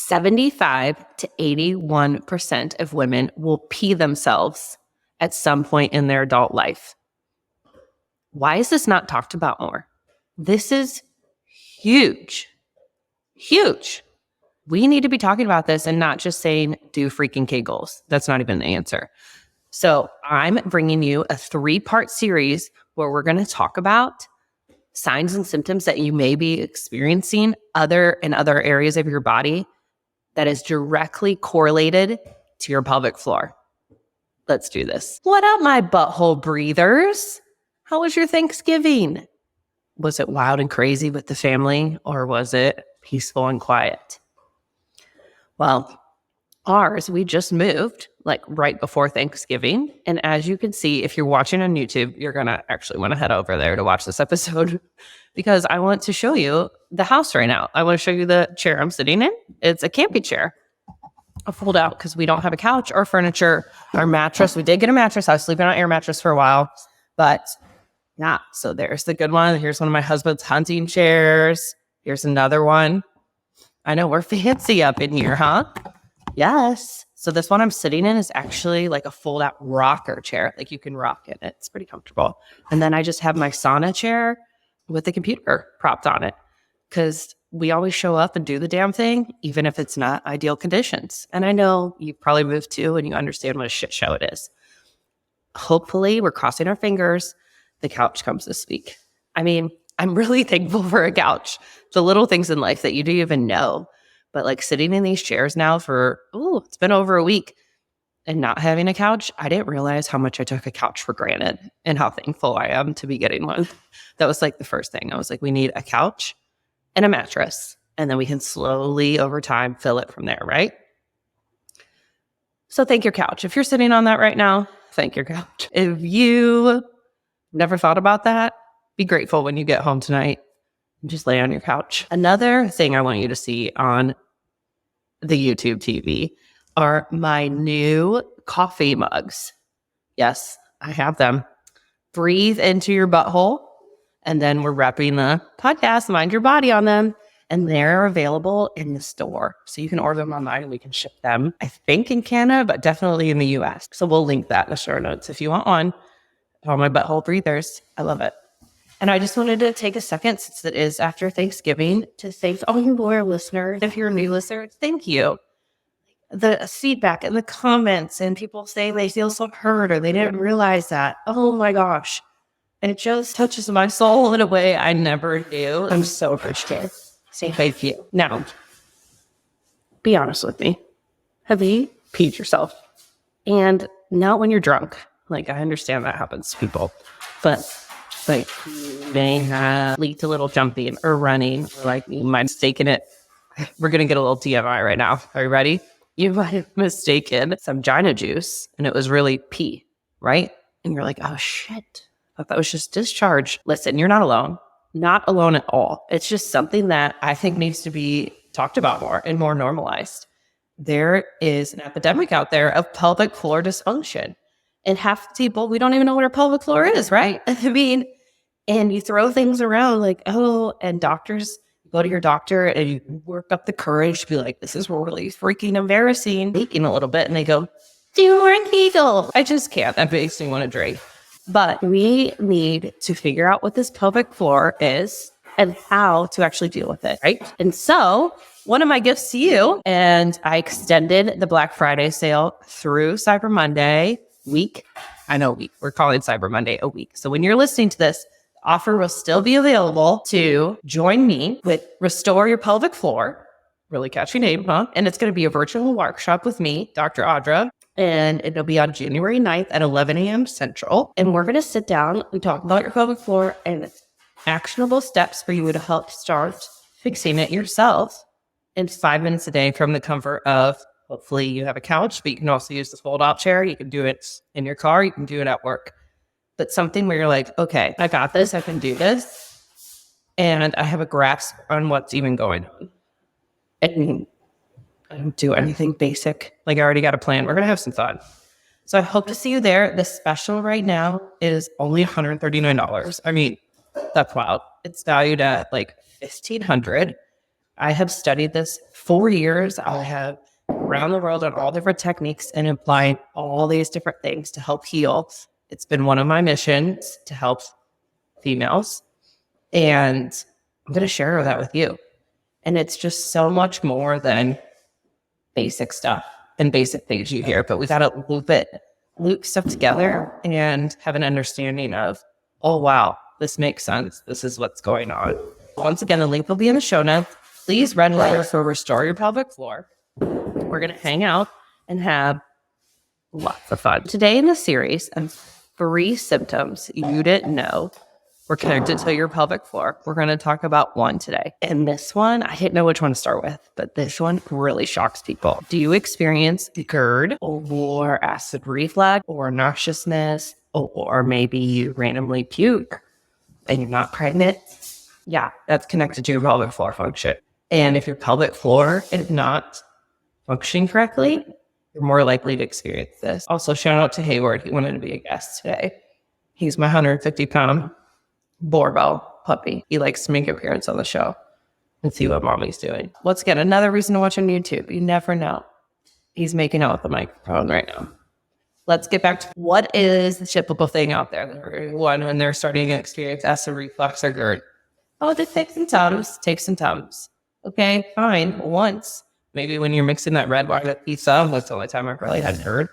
75 to 81% of women will pee themselves at some point in their adult life. Why is this not talked about more? This is huge. Huge. We need to be talking about this and not just saying, do freaking Kegels. That's not even the answer. So I'm bringing you a 3-part series where we're going to talk about signs and symptoms that you may be experiencing in other areas of your body that is directly correlated to your pelvic floor. Let's do this. What up, my butthole breathers? How was your Thanksgiving? Was it wild and crazy with the family, or was it peaceful and quiet? Well, ours, we just moved like right before Thanksgiving. And as you can see, if you're watching on YouTube, you're going to actually want to head over there to watch this episode because I want to show you the house right now. I want to show you the chair I'm sitting in. It's a camping chair. A fold out because we don't have a couch or furniture or mattress. We did get a mattress. I was sleeping on an air mattress for a while, but yeah. So there's the good one. Here's one of my husband's hunting chairs. Here's another one. I know we're fancy up in here, huh? Yes. So this one I'm sitting in is actually like a fold out rocker chair. Like you can rock in it. It's pretty comfortable. And then I just have my sauna chair with the computer propped on it because we always show up and do the damn thing, even if it's not ideal conditions. And I know you probably moved too and you understand what a shit show it is. Hopefully we're crossing our fingers. The couch comes this week. I mean, I'm really thankful for a couch. The little things in life that you don't even know. But like sitting in these chairs now for, it's been over a week and not having a couch, I didn't realize how much I took a couch for granted and how thankful I am to be getting one. That was like the first thing. I was like, we need a couch and a mattress. And then we can slowly over time fill it from there, right? So thank your couch. If you're sitting on that right now, thank your couch. If you never thought about that, be grateful when you get home tonight. Just lay on your couch. Another thing I want you to see on the YouTube TV are my new coffee mugs. Yes, I have them. Breathe into your butthole. And then we're repping the podcast, Mind Your Body, on them. And they're available in the store. So you can order them online and we can ship them, I think in Canada, but definitely in the US. So we'll link that in the show notes if you want one. All my butthole breathers. I love it. And I just wanted to take a second, since it is after Thanksgiving, to thank all you loyal listeners. If you're a new listener, thank you. The feedback and the comments and people saying they feel so hurt or they didn't realize that. Oh my gosh. And it just touches my soul in a way I never knew. I'm so appreciative. Say thank you. Now, be honest with me. Have you peed yourself? And not when you're drunk. Like, I understand that happens to people. But like you may have leaked a little jumping or running, or like you might have mistaken it. We're going to get a little TMI right now. Are you ready? You might have mistaken some vagina juice and it was really pee, right? And you're like, oh shit, I thought that was just discharge. Listen, you're not alone. Not alone at all. It's just something that I think needs to be talked about more and more normalized. There is an epidemic out there of pelvic floor dysfunction. And half the people, we don't even know what our pelvic floor is, right? I mean, and you throw things around like, and doctors, you go to your doctor and you work up the courage to be like, this is really freaking embarrassing, leaking a little bit. And they go, do you want Kegel? I just can't. That makes me want to drink. But we need to figure out what this pelvic floor is and how to actually deal with it, right? And so one of my gifts to you, and I extended the Black Friday sale through Cyber Monday week. I know week. We're calling Cyber Monday a week. So when you're listening to this, the offer will still be available to join me with Restore Your Pelvic Floor. Really catchy name, huh? And it's going to be a virtual workshop with me, Dr. Audra. And it'll be on January 9th at 11 a.m. Central. And we're going to sit down and talk about your pelvic floor and actionable steps for you to help start fixing it yourself in 5 minutes a day from the comfort of, hopefully you have a couch, but you can also use this fold-out chair. You can do it in your car. You can do it at work. But something where you're like, okay, I got this. I can do this. And I have a grasp on what's even going on. And I don't do anything basic. Like I already got a plan. We're going to have some fun. So I hope to see you there. The special right now is only $139. I mean, that's wild. It's valued at like $1,500. I have studied this for years. I have around the world on all different techniques and applied all these different things to help heal. It's been one of my missions to help females. And I'm going to share that with you. And it's just so much more than basic stuff and basic things you hear, but we got to loop stuff together and have an understanding of, oh, wow, this makes sense. This is what's going on. Once again, the link will be in the show notes. Please register for Restore Your Pelvic Floor. We're going to hang out and have lots of fun. Today in the series of 3 symptoms you didn't know were connected to your pelvic floor, we're going to talk about one today. And this one, I didn't know which one to start with, but this one really shocks people. Do you experience GERD or acid reflux or nauseousness, or maybe you randomly puke and you're not pregnant? Yeah, that's connected to your pelvic floor function. And if your pelvic floor is not functioning correctly, you're more likely to experience this. Also, shout out to Hayward. He wanted to be a guest today. He's my 150-pound Borbell puppy. He likes to make an appearance on the show and see what mommy's doing. Once again, another reason to watch on YouTube. You never know. He's making out with the microphone right now. Let's get back to what is the typical thing out there when they're starting to experience acid reflux or GERD. Oh, just take some Tums. Okay, fine. Once. Maybe when you're mixing that red wine with pizza, that's the only time I've really had GERD.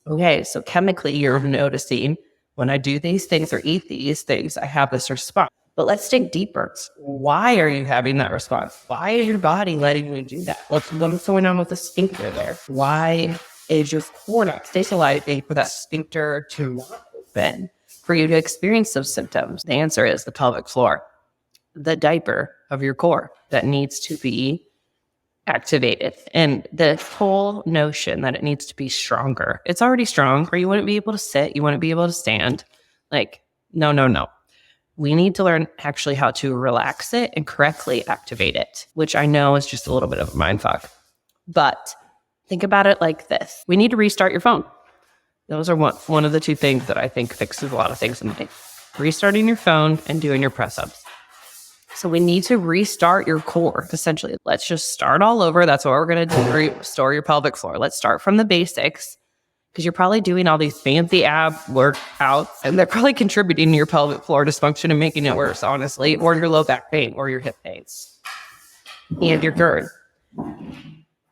Okay, so chemically you're noticing when I do these things or eat these things, I have this response. But let's dig deeper. Why are you having that response? Why is your body letting you do that? What's going on with the sphincter there? Why is your core not stabilizing for that sphincter to not open for you to experience those symptoms? The answer is the pelvic floor, the diaper of your core that needs to be activated. And the whole notion that it needs to be stronger, it's already strong, or you wouldn't be able to sit, you wouldn't be able to stand. Like, no. We need to learn actually how to relax it and correctly activate it, which I know is just a little bit of a mind fuck. But think about it like this. We need to restart your phone. Those are one of the 2 things that I think fixes a lot of things in life. Restarting your phone and doing your press-ups. So we need to restart your core, essentially. Let's just start all over. That's what we're going to do. Restore your pelvic floor. Let's start from the basics, because you're probably doing all these fancy ab workouts, and they're probably contributing to your pelvic floor dysfunction and making it worse, honestly, or your low back pain or your hip pains and your GERD.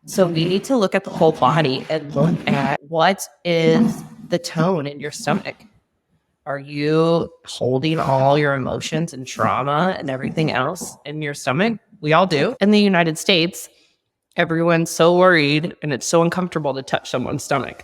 So we need to look at the whole body and look at what is the tone in your stomach. Are you holding all your emotions and trauma and everything else in your stomach? We all do. In the United States, everyone's so worried and it's so uncomfortable to touch someone's stomach.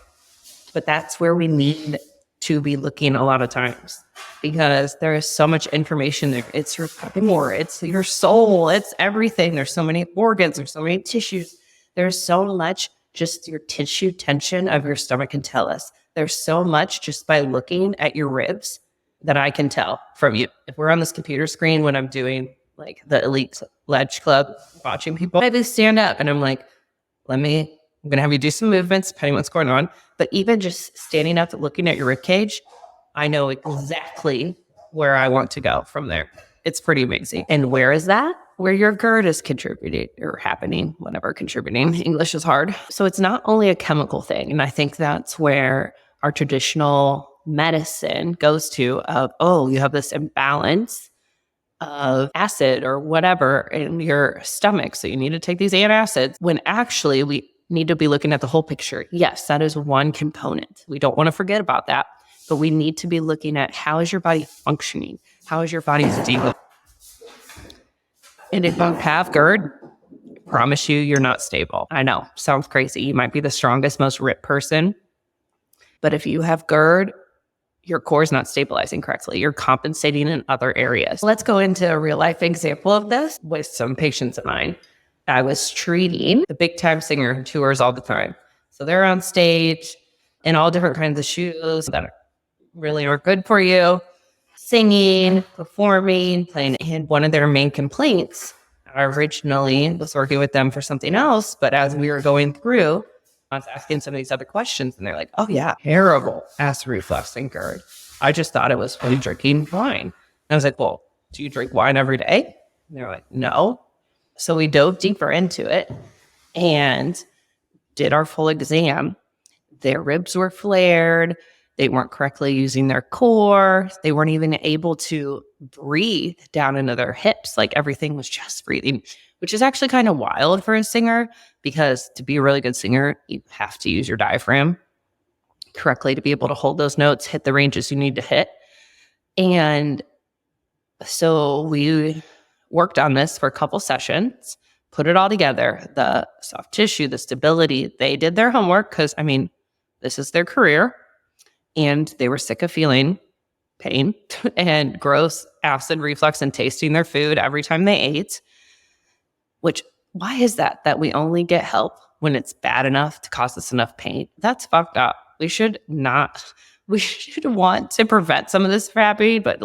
But that's where we need to be looking a lot of times, because there is so much information there. It's your core, it's your soul, it's everything. There's so many organs, there's so many tissues. There's so much just your tissue tension of your stomach can tell us. There's so much just by looking at your ribs that I can tell from you. If we're on this computer screen when I'm doing like the Elite Ledge Club, watching people, I just stand up and I'm like, I'm going to have you do some movements depending on what's going on. But even just standing up and looking at your rib cage, I know exactly where I want to go from there. It's pretty amazing. And where is that? Where your GERD is contributing or happening, whatever contributing. English is hard. So it's not only a chemical thing. And I think that's where our traditional medicine goes to of, oh, you have this imbalance of acid or whatever in your stomach, so you need to take these antacids, when actually we need to be looking at the whole picture. Yes, that is one component. We don't want to forget about that, but we need to be looking at how is your body functioning? How is your body stable? And if you have GERD, I promise you're not stable. I know, sounds crazy. You might be the strongest, most ripped person, but if you have GERD, your core is not stabilizing correctly. You're compensating in other areas. Let's go into a real life example of this with some patients of mine. I was treating the big time singer who tours all the time. So they're on stage in all different kinds of shoes that really are good for you, singing, performing, playing. And one of their main complaints, I originally was working with them for something else, but as we were going through, I was asking some of these other questions, and they're like, oh yeah, terrible acid reflux and GERD. I just thought it was from drinking wine. And I was like, well, do you drink wine every day? And they're like, no. So we dove deeper into it and did our full exam. Their ribs were flared. They weren't correctly using their core. They weren't even able to breathe down into their hips. Like everything was just breathing, which is actually kind of wild for a singer, because to be a really good singer, you have to use your diaphragm correctly to be able to hold those notes, hit the ranges you need to hit. And so we worked on this for a couple sessions, put it all together, the soft tissue, the stability. They did their homework because, I mean, this is their career, and they were sick of feeling pain and gross acid reflux and tasting their food every time they ate. Which, why is that we only get help when it's bad enough to cause us enough pain? That's fucked up. We should want to prevent some of this from happening, but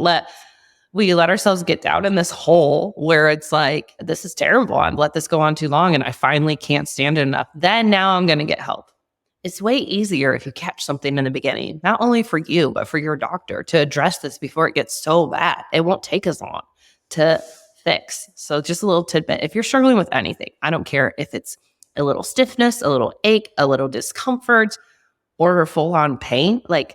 we let ourselves get down in this hole where it's like, this is terrible. I've let this go on too long and I finally can't stand it enough. Then now I'm going to get help. It's way easier if you catch something in the beginning, not only for you, but for your doctor to address this before it gets so bad. It won't take as long to fix. So just a little tidbit. If you're struggling with anything, I don't care if it's a little stiffness, a little ache, a little discomfort, or full-on pain, like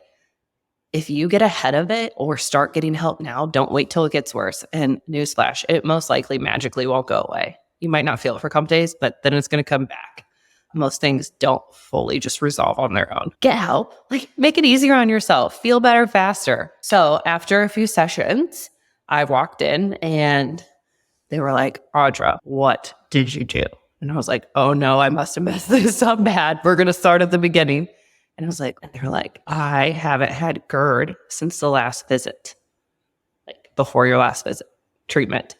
if you get ahead of it or start getting help now, don't wait till it gets worse. And newsflash, it most likely magically won't go away. You might not feel it for a couple days, but then it's going to come back. Most things don't fully just resolve on their own. Get help. Like, make it easier on yourself. Feel better faster. So after a few sessions, I walked in and they were like, Audra, what did you do? And I was like, oh no, I must have messed this up bad. We're going to start at the beginning. And I was like, and they're like, I haven't had GERD since the last visit, like before your last visit, treatment.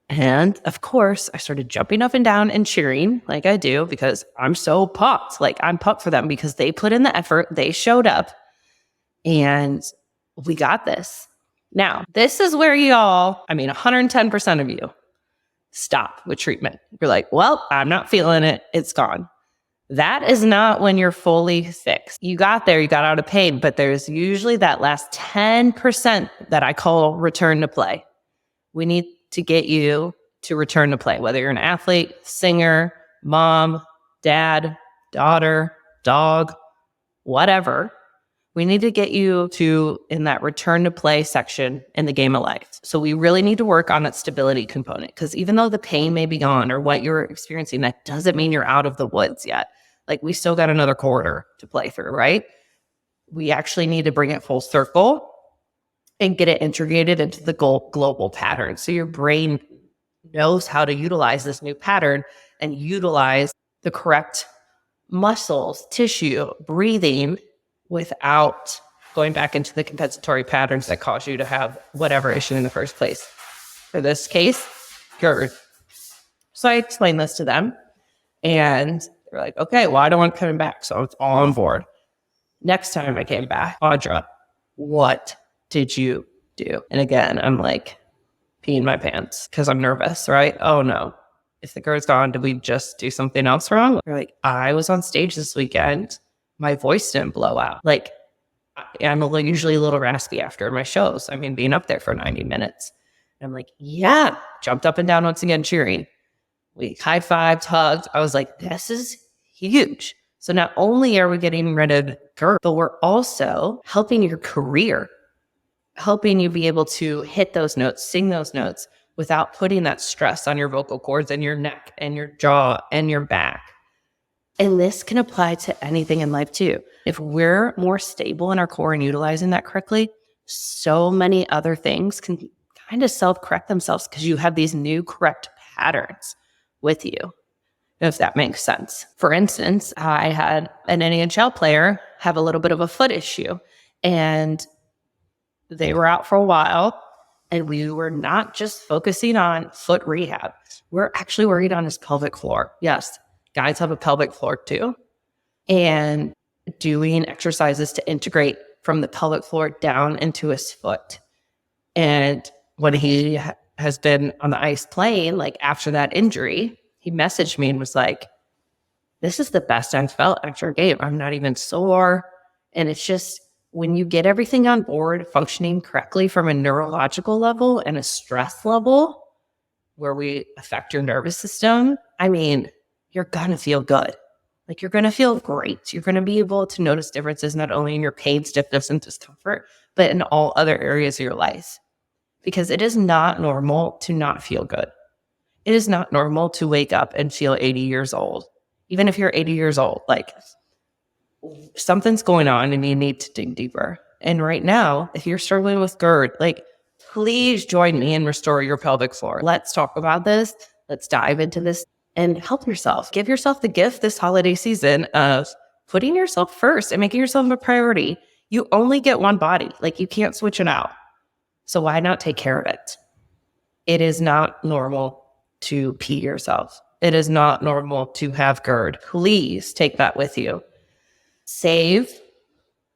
And of course, I started jumping up and down and cheering like I do because I'm so pumped. Like, I'm pumped for them because they put in the effort, they showed up, and we got this. Now, this is where 110% of you stop with treatment. You're like, well, I'm not feeling it. It's gone. That is not when you're fully fixed. You got there, you got out of pain, but there's usually that last 10% that I call return to play. We need to get you to return to play, whether you're an athlete, singer, mom, dad, daughter, dog, whatever. We need to get you to in that return to play section in the game of life. So we really need to work on that stability component, because even though the pain may be gone or what you're experiencing, that doesn't mean you're out of the woods yet. Like, we still got another quarter to play through, right? We actually need to bring it full circle and get it integrated into the global pattern. So your brain knows how to utilize this new pattern and utilize the correct muscles, tissue, breathing without going back into the compensatory patterns that cause you to have whatever issue in the first place. For this case, GERD. So I explained this to them, and they're like, okay, well, I don't want coming back. So it's all on board. Next time I came back, Audra, what did you do? And again, I'm like peeing my pants because I'm nervous, right? Oh no. If the GERD's gone, did we just do something else wrong? They're like, I was on stage this weekend. My voice didn't blow out. Like, I'm usually a little raspy after my shows. I mean, being up there for 90 minutes. And I'm like, yeah. Jumped up and down once again, cheering. We high-fived, hugged. I was like, this is huge. So not only are we getting rid of GERD, but we're also helping your career, helping you be able to hit those notes, sing those notes without putting that stress on your vocal cords and your neck and your jaw and your back. And this can apply to anything in life too. If we're more stable in our core and utilizing that correctly, so many other things can kind of self-correct themselves because you have these new correct patterns with you, if that makes sense. For instance, I had an NHL player have a little bit of a foot issue, and they were out for a while, and we were not just focusing on foot rehab. We're actually worried on his pelvic floor. Yes, guys have a pelvic floor too. And doing exercises to integrate from the pelvic floor down into his foot. And when he has been on the ice playing, like after that injury, he messaged me and was like, this is the best I've felt after a game. I'm not even sore. And it's just, when you get everything on board functioning correctly from a neurological level and a stress level, where we affect your nervous system, I mean, you're going to feel good. Like, you're going to feel great. You're going to be able to notice differences not only in your pain, stiffness, and discomfort, but in all other areas of your life. Because it is not normal to not feel good. It is not normal to wake up and feel 80 years old. Even if you're 80 years old, like, something's going on and you need to dig deeper. And right now, if you're struggling with GERD, like, please join me and restore your pelvic floor. Let's talk about this. Let's dive into this and help yourself. Give yourself the gift this holiday season of putting yourself first and making yourself a priority. You only get one body. Like, you can't switch it out. So why not take care of it? It is not normal to pee yourself. It is not normal to have GERD. Please take that with you. Save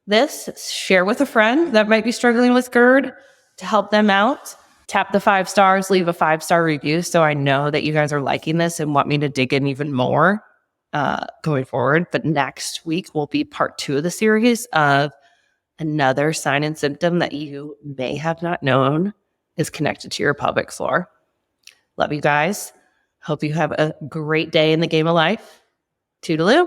this, share with a friend that might be struggling with GERD to help them out. Tap the 5 stars, leave a 5-star review so I know that you guys are liking this and want me to dig in even more going forward. But next week will be part 2 of the series of another sign and symptom that you may have not known is connected to your pelvic floor. Love you guys. Hope you have a great day in the game of life. Toodaloo.